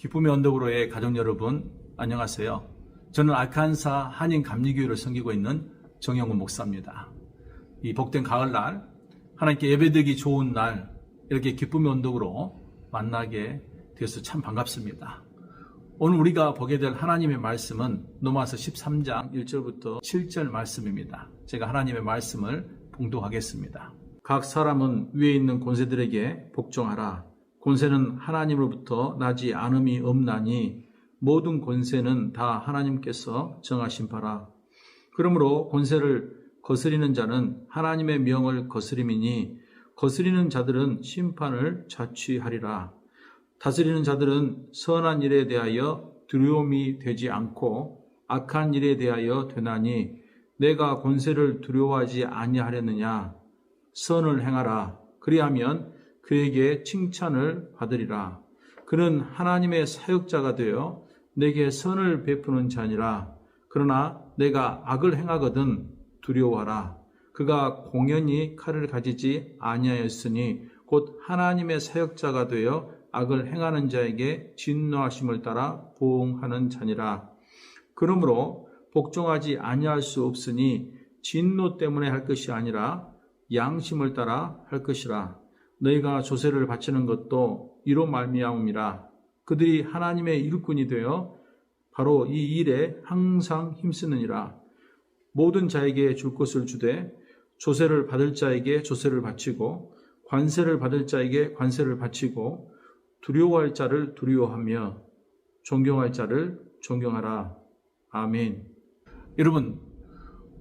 기쁨의 언덕으로의 가족 여러분, 안녕하세요. 저는 아칸사 한인감리교회를 섬기고 있는 정영훈 목사입니다. 이 복된 가을날, 하나님께 예배드리기 좋은 날, 이렇게 기쁨의 언덕으로 만나게 되어서 참 반갑습니다. 오늘 우리가 보게 될 하나님의 말씀은 로마서 13장 1절부터 7절 말씀입니다. 제가 하나님의 말씀을 봉독하겠습니다. 각 사람은 위에 있는 권세들에게 복종하라. 권세는 하나님으로부터 나지 않음이 없나니 모든 권세는 다 하나님께서 정하신 바라. 그러므로 권세를 거스리는 자는 하나님의 명을 거스림이니 거스리는 자들은 심판을 자취하리라. 다스리는 자들은 선한 일에 대하여 두려움이 되지 않고 악한 일에 대하여 되나니 내가 권세를 두려워하지 아니하려느냐. 선을 행하라. 그리하면 그에게 칭찬을 받으리라. 그는 하나님의 사역자가 되어 내게 선을 베푸는 자니라. 그러나 내가 악을 행하거든 두려워하라. 그가 공연히 칼을 가지지 아니하였으니 곧 하나님의 사역자가 되어 악을 행하는 자에게 진노하심을 따라 보응하는 자니라. 그러므로 복종하지 아니할 수 없으니 진노 때문에 할 것이 아니라 양심을 따라 할 것이라. 너희가 조세를 바치는 것도 이로 말미암음이라. 그들이 하나님의 일꾼이 되어 바로 이 일에 항상 힘쓰느니라. 모든 자에게 줄 것을 주되 조세를 받을 자에게 조세를 바치고 관세를 받을 자에게 관세를 바치고 두려워할 자를 두려워하며 존경할 자를 존경하라. 아멘. 여러분,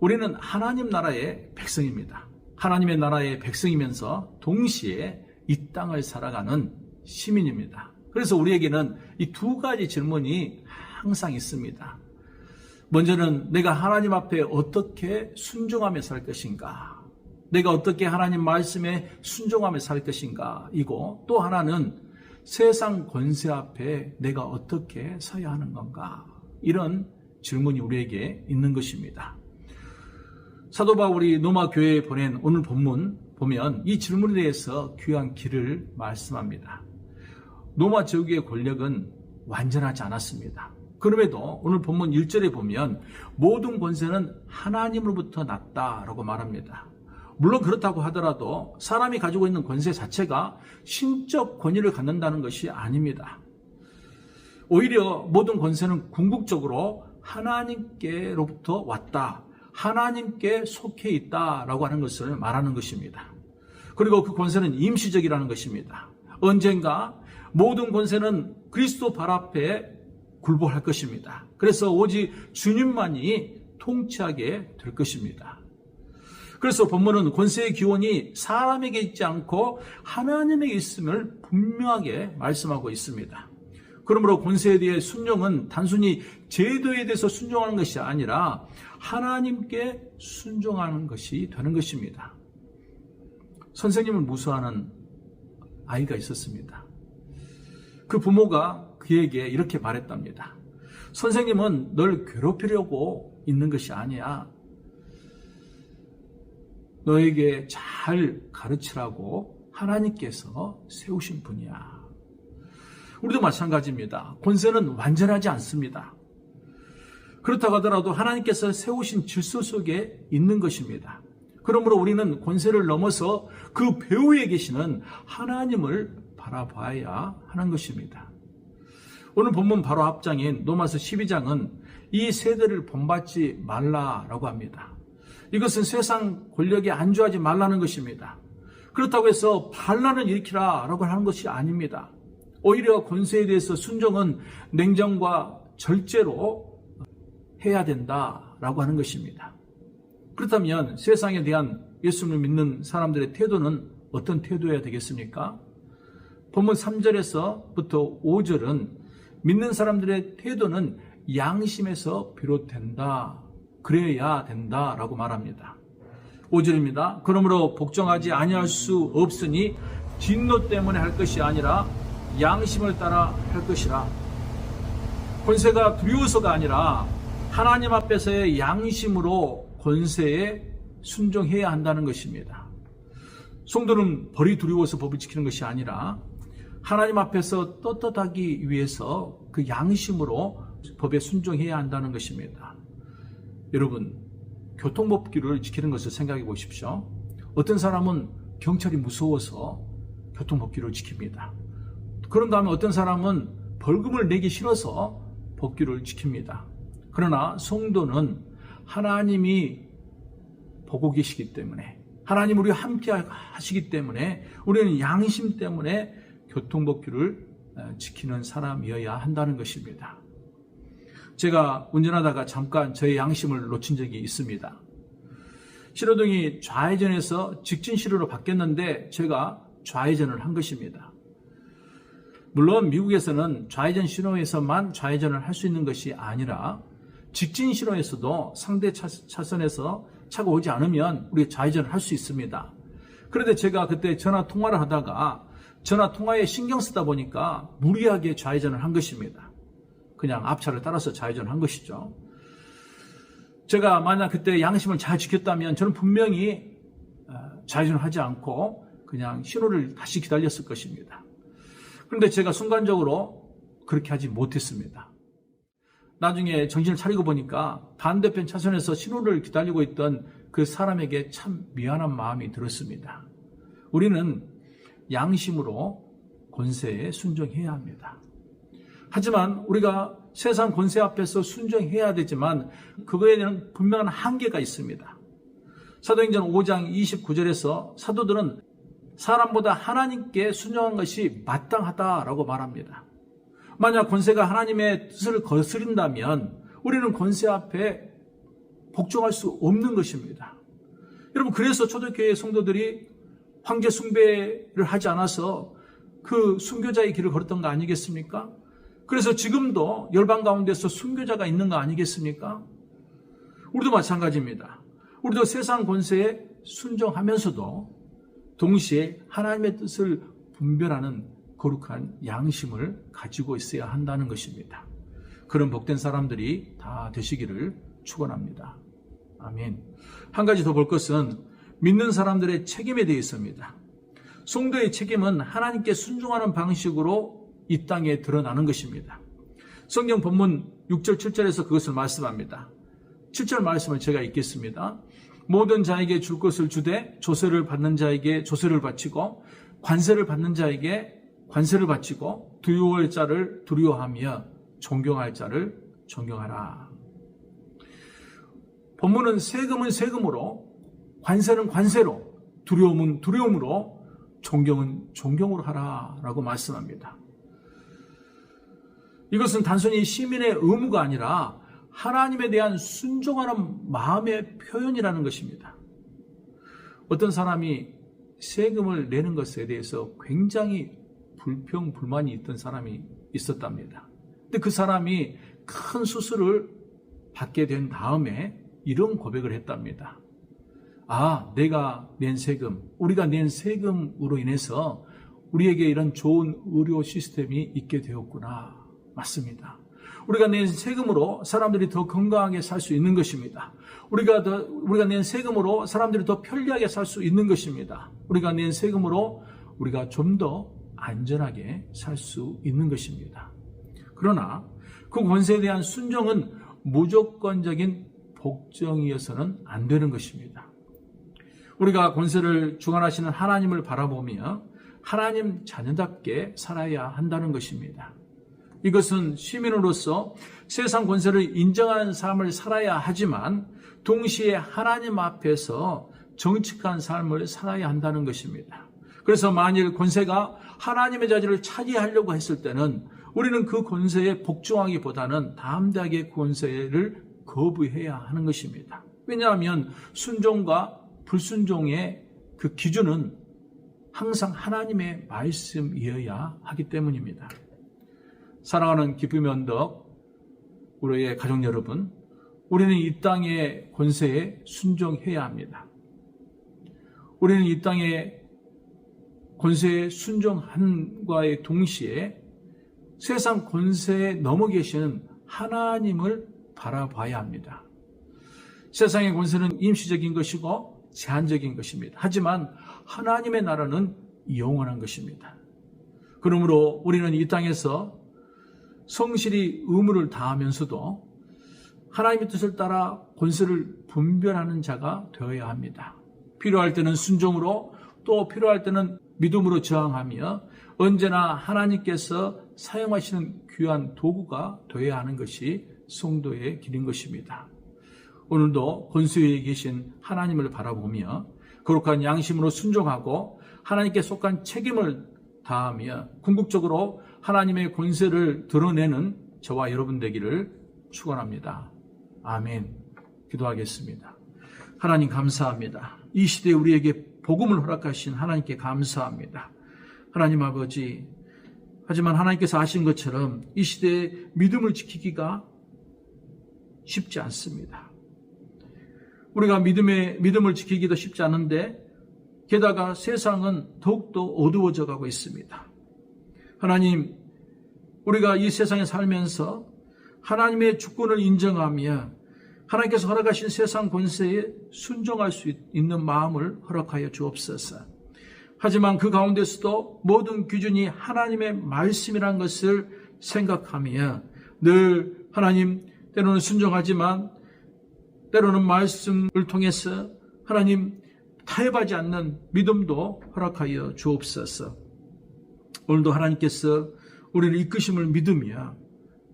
우리는 하나님 나라의 백성입니다. 하나님의 나라의 백성이면서 동시에 이 땅을 살아가는 시민입니다. 그래서 우리에게는 이 두 가지 질문이 항상 있습니다. 먼저는 내가 하나님 앞에 어떻게 순종하며 살 것인가? 내가 어떻게 하나님 말씀에 순종하며 살 것인가? 이고 또 하나는 세상 권세 앞에 내가 어떻게 서야 하는 건가? 이런 질문이 우리에게 있는 것입니다. 사도 바울이 로마 교회에 보낸 오늘 본문 보면 이 질문에 대해서 귀한 길을 말씀합니다. 로마 제국의 권력은 완전하지 않았습니다. 그럼에도 오늘 본문 1절에 보면 모든 권세는 하나님으로부터 났다라고 말합니다. 물론 그렇다고 하더라도 사람이 가지고 있는 권세 자체가 신적 권위를 갖는다는 것이 아닙니다. 오히려 모든 권세는 궁극적으로 하나님께로부터 왔다. 하나님께 속해 있다라고 하는 것을 말하는 것입니다. 그리고 그 권세는 임시적이라는 것입니다. 언젠가 모든 권세는 그리스도 발 앞에 굴복할 것입니다. 그래서 오직 주님만이 통치하게 될 것입니다. 그래서 본문은 권세의 기원이 사람에게 있지 않고 하나님에게 있음을 분명하게 말씀하고 있습니다. 그러므로 권세에 대해 순종은 단순히 제도에 대해서 순종하는 것이 아니라 하나님께 순종하는 것이 되는 것입니다. 선생님을 무수하는 아이가 있었습니다. 그 부모가 그에게 이렇게 말했답니다. 선생님은 널 괴롭히려고 있는 것이 아니야. 너에게 잘 가르치라고 하나님께서 세우신 분이야. 우리도 마찬가지입니다. 권세는 완전하지 않습니다. 그렇다고 하더라도 하나님께서 세우신 질서 속에 있는 것입니다. 그러므로 우리는 권세를 넘어서 그 배후에 계시는 하나님을 바라봐야 하는 것입니다. 오늘 본문 바로 앞장인 로마서 12장은 이 세대를 본받지 말라라고 합니다. 이것은 세상 권력에 안주하지 말라는 것입니다. 그렇다고 해서 반란을 일으키라라고 하는 것이 아닙니다. 오히려 권세에 대해서 순종은 냉정과 절제로 해야 된다라고 하는 것입니다. 그렇다면 세상에 대한 예수를 믿는 사람들의 태도는 어떤 태도여야 되겠습니까? 본문 3절에서부터 5절은 믿는 사람들의 태도는 양심에서 비롯된다. 그래야 된다라고 말합니다. 5절입니다. 그러므로 복종하지 아니할 수 없으니 진노 때문에 할 것이 아니라 양심을 따라 할 것이라. 권세가 두려워서가 아니라 하나님 앞에서의 양심으로 권세에 순종해야 한다는 것입니다. 성도는 벌이 두려워서 법을 지키는 것이 아니라 하나님 앞에서 떳떳하기 위해서 그 양심으로 법에 순종해야 한다는 것입니다. 여러분, 교통법규를 지키는 것을 생각해 보십시오. 어떤 사람은 경찰이 무서워서 교통법규를 지킵니다. 그런 다음에 어떤 사람은 벌금을 내기 싫어서 법규를 지킵니다. 그러나 성도는 하나님이 보고 계시기 때문에, 하나님 우리와 함께 하시기 때문에 우리는 양심 때문에 교통법규를 지키는 사람이어야 한다는 것입니다. 제가 운전하다가 잠깐 저의 양심을 놓친 적이 있습니다. 신호등이 좌회전에서 직진신호로 바뀌었는데 제가 좌회전을 한 것입니다. 물론 미국에서는 좌회전 신호에서만 좌회전을 할 수 있는 것이 아니라 직진 신호에서도 상대 차선에서 차가 오지 않으면 우리가 좌회전을 할 수 있습니다. 그런데 제가 그때 전화 통화를 하다가 전화 통화에 신경 쓰다 보니까 무리하게 좌회전을 한 것입니다. 그냥 앞차를 따라서 좌회전을 한 것이죠. 제가 만약 그때 양심을 잘 지켰다면 저는 분명히 좌회전을 하지 않고 그냥 신호를 다시 기다렸을 것입니다. 그런데 제가 순간적으로 그렇게 하지 못했습니다. 나중에 정신을 차리고 보니까 반대편 차선에서 신호를 기다리고 있던 그 사람에게 참 미안한 마음이 들었습니다. 우리는 양심으로 권세에 순종해야 합니다. 하지만 우리가 세상 권세 앞에서 순종해야 되지만 그거에 대한 분명한 한계가 있습니다. 사도행전 5장 29절에서 사도들은 사람보다 하나님께 순종한 것이 마땅하다라고 말합니다. 만약 권세가 하나님의 뜻을 거스린다면 우리는 권세 앞에 복종할 수 없는 것입니다. 여러분, 그래서 초대교회 성도들이 황제 숭배를 하지 않아서 그 순교자의 길을 걸었던 거 아니겠습니까? 그래서 지금도 열방 가운데서 순교자가 있는 거 아니겠습니까? 우리도 마찬가지입니다. 우리도 세상 권세에 순종하면서도 동시에 하나님의 뜻을 분별하는 거룩한 양심을 가지고 있어야 한다는 것입니다. 그런 복된 사람들이 다 되시기를 축원합니다. 아멘. 한 가지 더 볼 것은 믿는 사람들의 책임에 대해 있습니다. 성도의 책임은 하나님께 순종하는 방식으로 이 땅에 드러나는 것입니다. 성경 본문 6절 7절에서 그것을 말씀합니다. 7절 말씀을 제가 읽겠습니다. 모든 자에게 줄 것을 주되 조세를 받는 자에게 조세를 바치고 관세를 받는 자에게 관세를 바치고 두려워할 자를 두려워하며 존경할 자를 존경하라. 본문은 세금은 세금으로, 관세는 관세로, 두려움은 두려움으로, 존경은 존경으로 하라라고 말씀합니다. 이것은 단순히 시민의 의무가 아니라 하나님에 대한 순종하는 마음의 표현이라는 것입니다. 어떤 사람이 세금을 내는 것에 대해서 굉장히 불평불만이 있던 사람이 있었답니다. 근데 그 사람이 큰 수술을 받게 된 다음에 이런 고백을 했답니다. 아, 내가 낸 세금, 우리가 낸 세금으로 인해서 우리에게 이런 좋은 의료 시스템이 있게 되었구나. 맞습니다. 우리가 낸 세금으로 사람들이 더 건강하게 살 수 있는 것입니다. 우리가 낸 세금으로 사람들이 더 편리하게 살 수 있는 것입니다. 우리가 낸 세금으로 우리가 좀 더 안전하게 살 수 있는 것입니다. 그러나 그 권세에 대한 순종은 무조건적인 복종이어서는 안 되는 것입니다. 우리가 권세를 주관하시는 하나님을 바라보며 하나님 자녀답게 살아야 한다는 것입니다. 이것은 시민으로서 세상 권세를 인정하는 삶을 살아야 하지만 동시에 하나님 앞에서 정직한 삶을 살아야 한다는 것입니다. 그래서 만일 권세가 하나님의 자리를 차지하려고 했을 때는 우리는 그 권세에 복종하기보다는 담대하게 그 권세를 거부해야 하는 것입니다. 왜냐하면 순종과 불순종의 그 기준은 항상 하나님의 말씀이어야 하기 때문입니다. 사랑하는 기쁨의 언덕, 우리의 가족 여러분, 우리는 이 땅의 권세에 순종해야 합니다. 우리는 이 땅의 권세에 순종함과의 동시에 세상 권세에 넘어 계시는 하나님을 바라봐야 합니다. 세상의 권세는 임시적인 것이고 제한적인 것입니다. 하지만 하나님의 나라는 영원한 것입니다. 그러므로 우리는 이 땅에서 성실히 의무를 다하면서도 하나님의 뜻을 따라 권세를 분별하는 자가 되어야 합니다. 필요할 때는 순종으로, 또 필요할 때는 믿음으로 저항하며 언제나 하나님께서 사용하시는 귀한 도구가 되어야 하는 것이 성도의 길인 것입니다. 오늘도 권수위에 계신 하나님을 바라보며 거룩한 양심으로 순종하고 하나님께 속한 책임을 다하며 궁극적으로 하나님의 권세를 드러내는 저와 여러분 되기를 축원합니다. 아멘. 기도하겠습니다. 하나님 감사합니다. 이 시대에 우리에게 복음을 허락하신 하나님께 감사합니다. 하나님 아버지, 하지만 하나님께서 아신 것처럼 이 시대에 믿음을 지키기가 쉽지 않습니다. 우리가 믿음을 지키기도 쉽지 않은데 게다가 세상은 더욱더 어두워져 가고 있습니다. 하나님, 우리가 이 세상에 살면서 하나님의 주권을 인정하며 하나님께서 허락하신 세상 권세에 순종할 수 있는 마음을 허락하여 주옵소서. 하지만 그 가운데서도 모든 기준이 하나님의 말씀이라는 것을 생각하며 늘 하나님, 때로는 순종하지만 때로는 말씀을 통해서 하나님 타협하지 않는 믿음도 허락하여 주옵소서. 오늘도 하나님께서 우리를 이끄심을 믿으며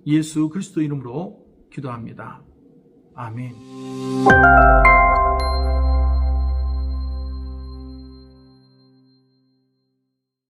예수 그리스도 이름으로 기도합니다. 아멘.